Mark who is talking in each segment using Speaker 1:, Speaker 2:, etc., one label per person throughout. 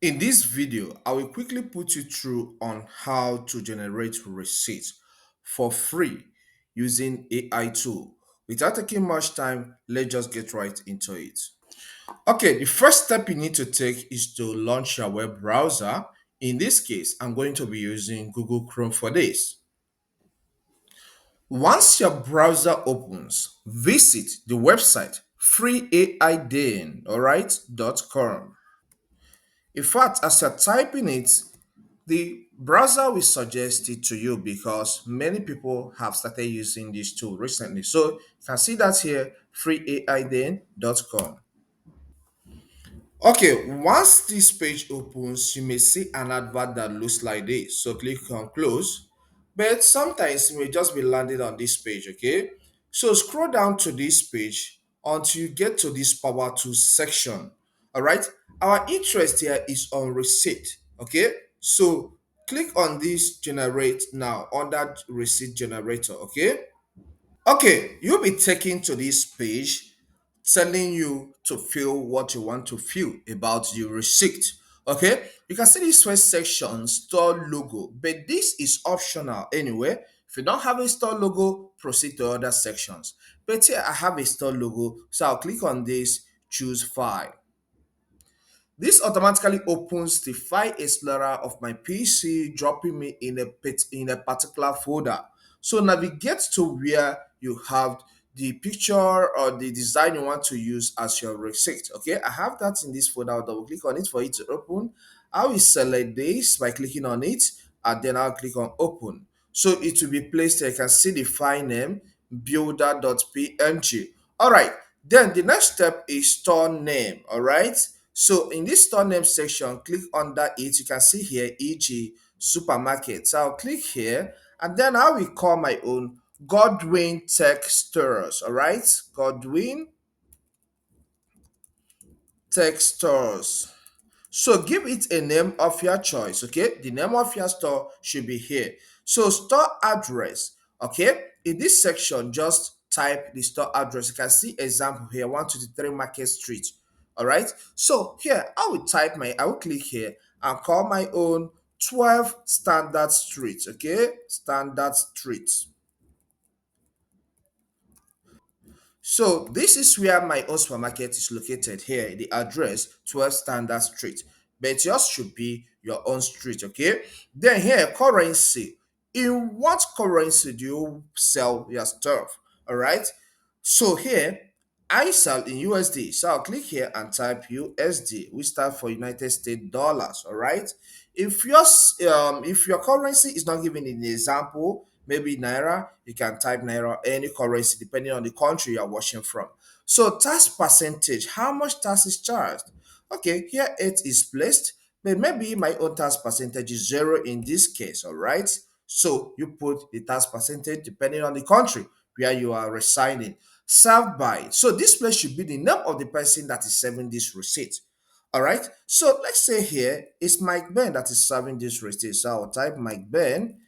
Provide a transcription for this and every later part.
Speaker 1: In this video, I will quickly put you through on how to generate receipts for free using AI tool. Without taking much time, let's just get right into it. Okay, the first step you need to take is to launch your web browser. In this case, I'm going to be using Google Chrome for this. Once your browser opens, visit the website freeaiden, .com. In fact, as you're typing it, the browser will suggest it to you because many people have started using this tool recently. So you can see that here, freeaiden.com. Okay, once this page opens, you may see an advert that looks like this. So click on close. But sometimes you may just be landed on this page, okay? So scroll down to this page until you get to this power tools section. All right. Our interest here is on receipt, okay? So click on this generate now under receipt generator, okay? Okay, you'll be taken to this page telling you to fill what you want to fill about your receipt. Okay, you can see this first section store logo, but this is optional anyway. If you don't have a store logo, proceed to other sections. But here I have a store logo, so I'll click on this, choose file. This automatically opens the file explorer of my PC, dropping me in a particular folder. So navigate to where you have the picture or the design you want to use as your receipt. Okay, I have that in this folder. I'll double click on it for it to open. I will select this by clicking on it and then I'll click on open. So it will be placed there. You can see the file name builder.png. All right, then the next step is store name. All right, so in this store name section, click under it. You can see here, e.g. supermarket. So I'll click here and then I will call my own Godwin Tech Stores. All right, Godwin Tech Stores. So give it a name of your choice, okay? The name of your store should be here. So store address, okay? In this section, just type the store address. You can see example here, 123 Market Street. All right. So here, I will click here and call my own 12 Standard Street, okay? Standard Street. So this is where my own supermarket is located here, the address 12 Standard Street. But yours should be your own street, okay? Then here, currency. In what currency do you sell your stuff? All right. So here, I sell in USD. So I'll click here and type USD. We start for United States dollars. All right. If your currency is not given in the example, maybe naira, you can type naira, any currency depending on the country you're watching from. So tax percentage, how much tax is charged? Okay, here it is placed, but maybe my own tax percentage is zero in this case. All right. So you put the tax percentage depending on the country where you are residing. Served by. So this place should be the name of the person that is serving this receipt. All right. So let's say here it's Mike Ben that is serving this receipt. So I'll type Mike Ben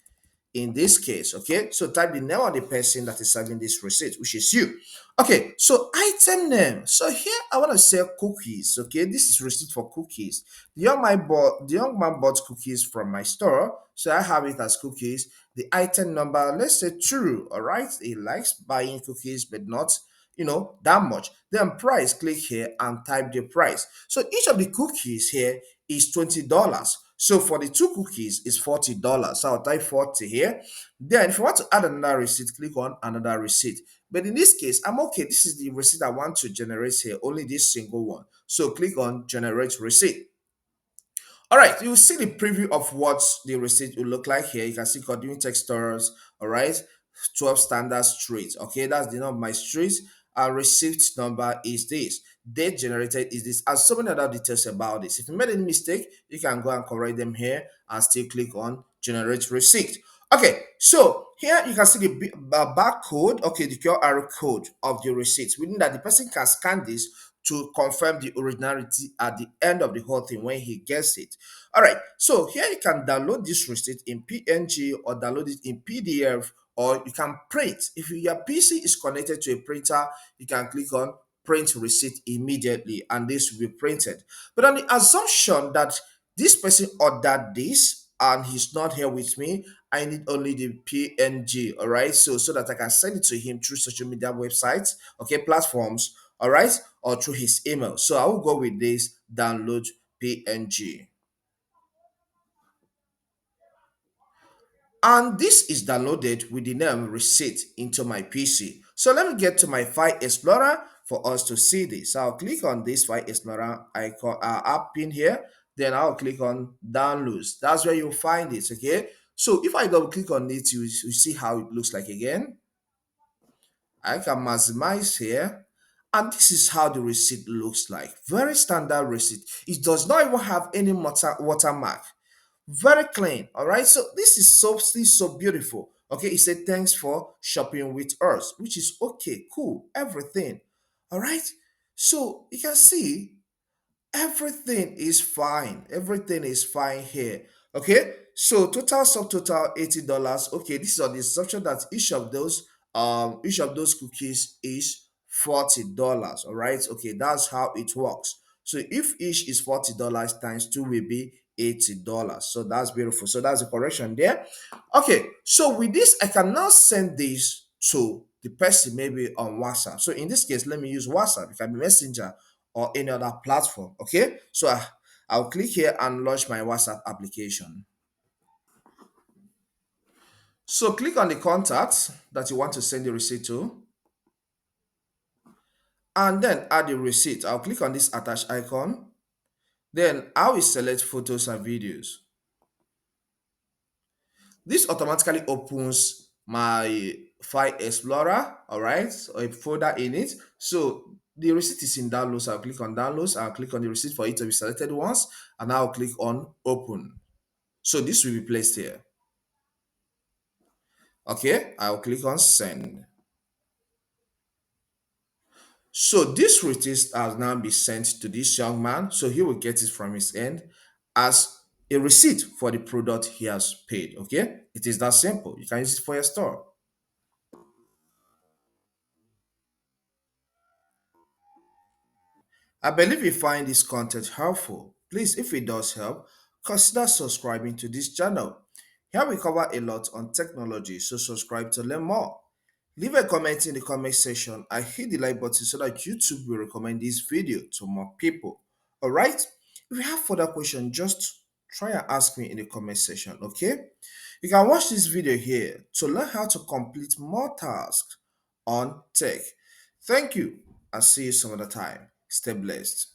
Speaker 1: in this case. Okay, so type the name of the person that is serving this receipt, which is you. Okay, so item name. So here I want to sell cookies. Okay, this is receipt for cookies. The young man bought cookies from my store, so I have it as cookies. The item number, let's say true. All right, he likes buying cookies, but not that much. Then price, click here and type the price. So each of the cookies here is $20. So for the two cookies is $40. So I'll type 40 here. Then if you want to add another receipt, click on another receipt. But in this case, I'm okay. This is the receipt I want to generate here, only this single one. So click on generate receipt. All right, you see the preview of what the receipt will look like here. You can see continuing text stores, all right, 12 Standard Street. Okay, that's the name of my street. Our receipt number is this. Date generated is this, and so many other details about this. If you made any mistake, you can go and correct them here and still click on generate receipt. Okay, so here you can see the barcode, okay, the QR code of the receipt, meaning that the person can scan this to confirm the originality at the end of the whole thing when he gets it. All right, so here you can download this receipt in PNG or download it in PDF, or you can print. If your PC is connected to a printer, you can click on print receipt immediately and this will be printed. But on the assumption that This person ordered this and he's not here with me. I need only the PNG, all right? So that I can send it to him through social media websites, okay, platforms, all right, or through his email. So I will go with this download PNG. And this is downloaded with the name receipt into my PC. So let me get to my File Explorer for us to see this. So I'll click on this File Explorer icon, app pin here. Then I'll click on downloads. That's where you'll find it. Okay. So if I double click on it, you see how it looks like again. I can maximize here. And this is how the receipt looks like. Very standard receipt. It does not even have any watermark. Very clean. All right. So this is so beautiful. Okay. It said thanks for shopping with us, which is okay, cool, everything. All right. So you can see everything is fine. Everything is fine here. Okay. So total subtotal $80. Okay, this is on the assumption that each of those cookies is $40. All right. Okay, that's how it works. So if each is $40 times two will be $80. So that's beautiful. So that's the correction there. Okay, so with this, I can now send this to the person maybe on WhatsApp. So in this case, let me use WhatsApp. It can be Messenger or any other platform. Okay, so I'll click here and launch my WhatsApp application. So click on the contact that you want to send the receipt to, and then add the receipt. I'll click on this attach icon. Then I will select photos and videos. This automatically opens my File Explorer, all right, or a folder in it. So the receipt is in downloads. I'll click on downloads. I'll click on the receipt for it to be selected once, and I'll click on open. So this will be placed here. Okay, I'll click on send. So this receipt has now been sent to this young man, so he will get it from his end as a receipt for the product he has paid. Okay, it is that simple. You can use it for your store. I believe you find this content helpful. Please, if it does help, consider subscribing to this channel. Here we cover a lot on technology, so subscribe to learn more. Leave a comment in the comment section and hit the like button so that YouTube will recommend this video to more people. Alright? If you have further questions, just try and ask me in the comment section, okay? You can watch this video here to learn how to complete more tasks on tech. Thank you and see you some other time. Stay blessed.